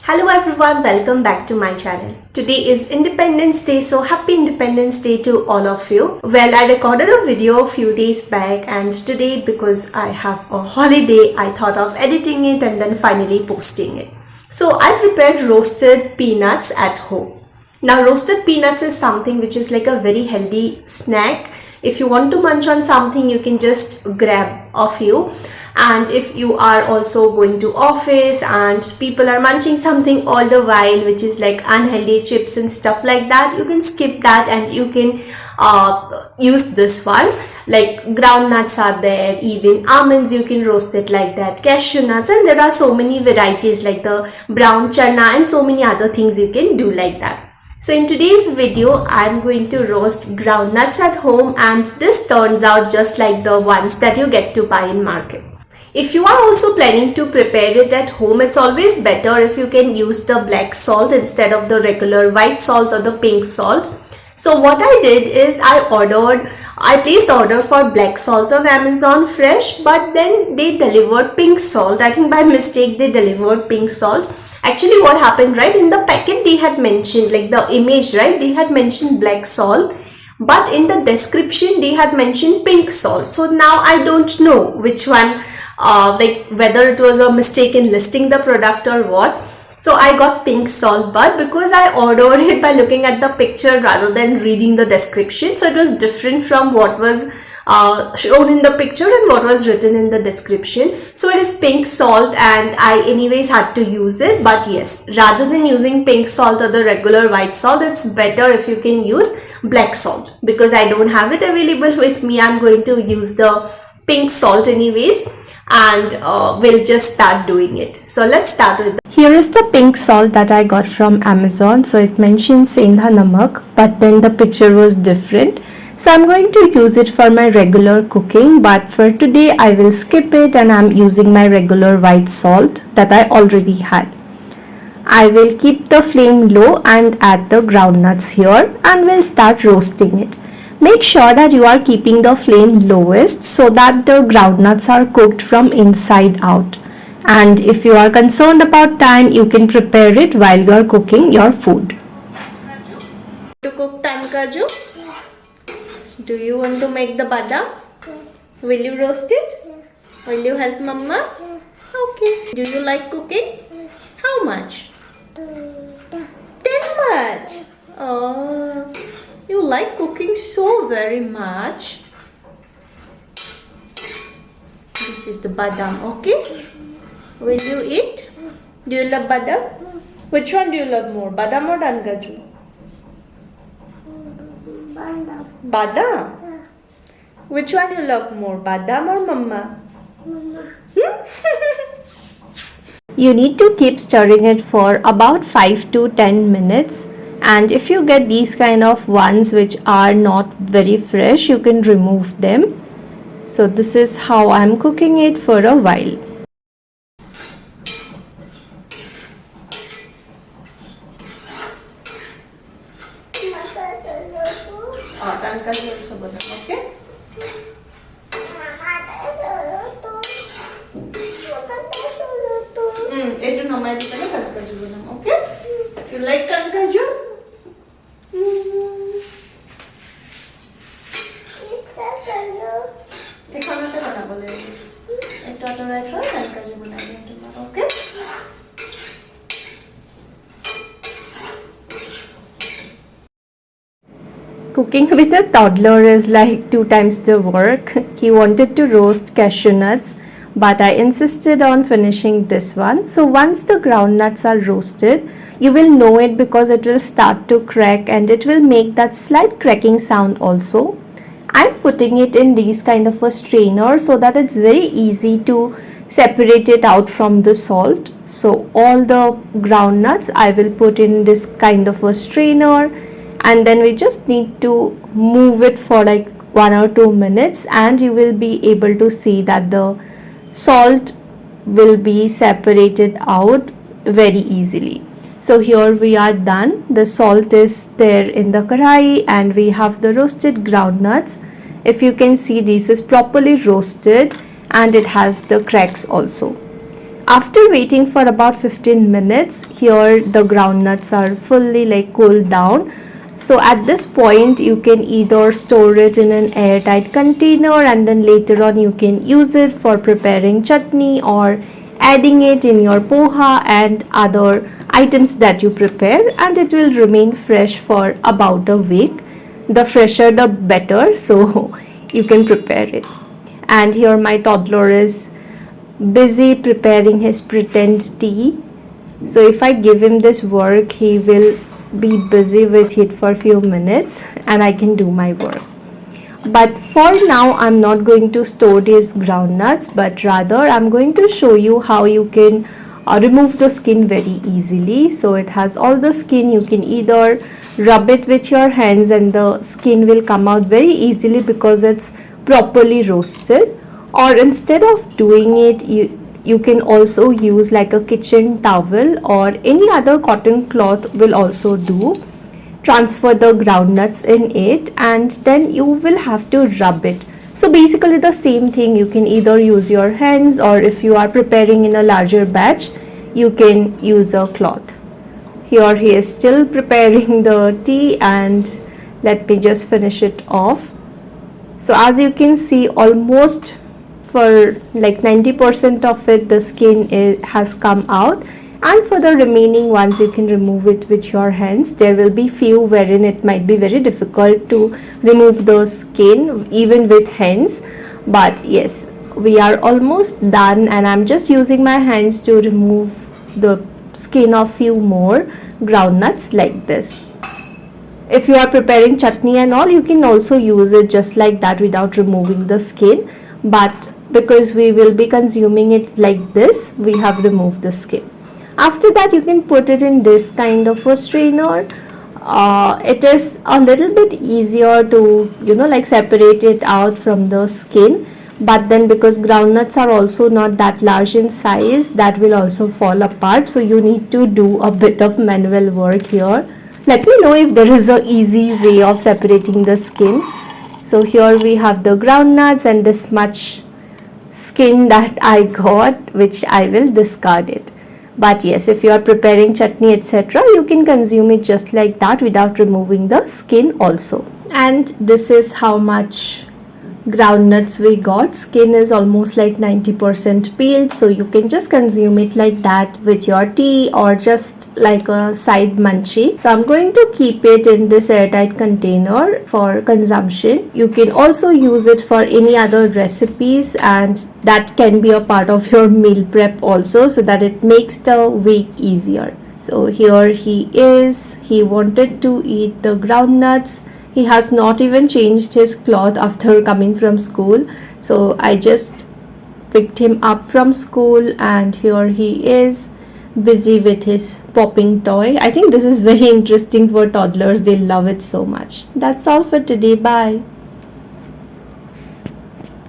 Hello everyone, welcome back to my channel. Today is Independence Day, so happy Independence Day to all of you. Well, I recorded a video a few days back and today because I have a holiday, I thought of editing it and then finally posting it. So I prepared roasted peanuts at home. Now roasted peanuts is something which is like a very healthy snack. If you want to munch on something, you can just grab a few. And if you are also going to office and people are munching something all the while which is like unhealthy chips and stuff like that, you can skip that and you can use this one. Like groundnuts are there, even almonds you can roast it like that, cashew nuts, and there are so many varieties like the brown chana and so many other things you can do like that. So in today's video, I'm going to roast groundnuts at home, and this turns out just like the ones that you get to buy in market. If you are also planning to prepare it at home, it's always better if you can use the black salt instead of the regular white salt or the pink salt. So what I did is I placed order for black salt on Amazon fresh, but then they delivered pink salt. I think by mistake they delivered pink salt. Actually what happened, right, in the packet they had mentioned, like the image, right, they had mentioned black salt, but in the description they had mentioned pink salt. So now I don't know which one, like whether it was a mistake in listing the product or what. So I got pink salt, but because I ordered it by looking at the picture rather than reading the description, so it was different from what was shown in the picture and what was written in the description. So it is pink salt and I anyways had to use it. But yes, rather than using pink salt or the regular white salt, it's better if you can use black salt. Because I don't have it available with me, I'm going to use the pink salt anyways, and we'll just start doing it. So let's start with Here is the pink salt that I got from Amazon. So it mentions Sendha Namak, but then the picture was different. So I'm going to use it for my regular cooking, but for today I will skip it and I'm using my regular white salt that I already had. I will keep the flame low and add the groundnuts here and we'll start roasting it. Make sure that you are keeping the flame lowest so that the groundnuts are cooked from inside out. And if you are concerned about time, you can prepare it while you are cooking your food. to cook time, Kaju. Do you want to make the badam? Will you roast it? Will you help Mama? Okay. Do you like cooking? How much? 10 much. Oh, you like cooking so very much. This is the badam, okay? Will you eat? Do you love badam? Which one do you love more, badam or dankaju? Badam? Which one you love more, badam or mama? You need to keep stirring it for about 5 to 10 minutes. And if you get these kind of ones which are not very fresh, you can remove them. So this is how I'm cooking it for a while. Dankaju also badam, okay? Itu namanya di sana dankaju badam, okay? You like dankaju? এখানেতে বানাবো লাগে একটু আটরাইট হয় দানকাজু বানাবো তোমার, ওকে? Cooking with a toddler is like 2 times the work. He wanted to roast cashew nuts, but I insisted on finishing this one. So once the groundnuts are roasted, you will know it because it will start to crack and it will make that slight cracking sound also. I'm putting it in these kind of a strainer so that it's very easy to separate it out from the salt. So all the groundnuts I will put in this kind of a strainer, and then we just need to move it for like 1 or 2 minutes and you will be able to see that the salt will be separated out very easily. So here we are done. The salt is there in the karai and we have the roasted groundnuts. If you can see, this is properly roasted and it has the cracks also. after waiting for about 15 minutes, here the groundnuts are fully like cooled down. So at this point you can either store it in an airtight container and then later on you can use it for preparing chutney or adding it in your poha and other items that you prepare, and it will remain fresh for about a week. The fresher the better, so you can prepare it. And here my toddler is busy preparing his pretend tea. So if I give him this work, he will be busy with it for a few minutes and I can do my work. But for now I'm not going to store these groundnuts, but rather I'm going to show you how you can remove the skin very easily. So it has all the skin. You can either rub it with your hands and the skin will come out very easily because it's properly roasted, or instead of doing it, you can also use like a kitchen towel or any other cotton cloth will also do. Transfer the groundnuts in it and then you will have to rub it. So basically the same thing, you can either use your hands, or if you are preparing in a larger batch, you can use a cloth. Here he is still preparing the tea, and let me just finish it off. So as you can see, almost for like 90% of it the skin has come out, and for the remaining ones you can remove it with your hands. There will be few wherein it might be very difficult to remove the skin even with hands, but yes, we are almost done and I'm just using my hands to remove the skin of few more groundnuts like this. If you are preparing chutney and all, you can also use it just like that without removing the skin, but because we will be consuming it like this, we have removed the skin. After that you can put it in this kind of a strainer. It is a little bit easier to like separate it out from the skin, but then because groundnuts are also not that large in size, that will also fall apart, so you need to do a bit of manual work here. Let me know if there is a easy way of separating the skin. So here we have the groundnuts and this much skin that I got, which I will discard it. But yes, if you are preparing chutney etc., you can consume it just like that without removing the skin also. And this is how much groundnuts we got. Skin is almost like 90% peeled, so you can just consume it like that with your tea or just like a side munchie. So I'm going to keep it in this airtight container for consumption. You can also use it for any other recipes, and that can be a part of your meal prep also, so that it makes the week easier. So here he is. He wanted to eat the groundnuts. He has not even changed his cloth after coming from school. So I just picked him up from school and here he is busy with his popping toy. I think this is very interesting for toddlers. They love it so much. That's all for today. Bye.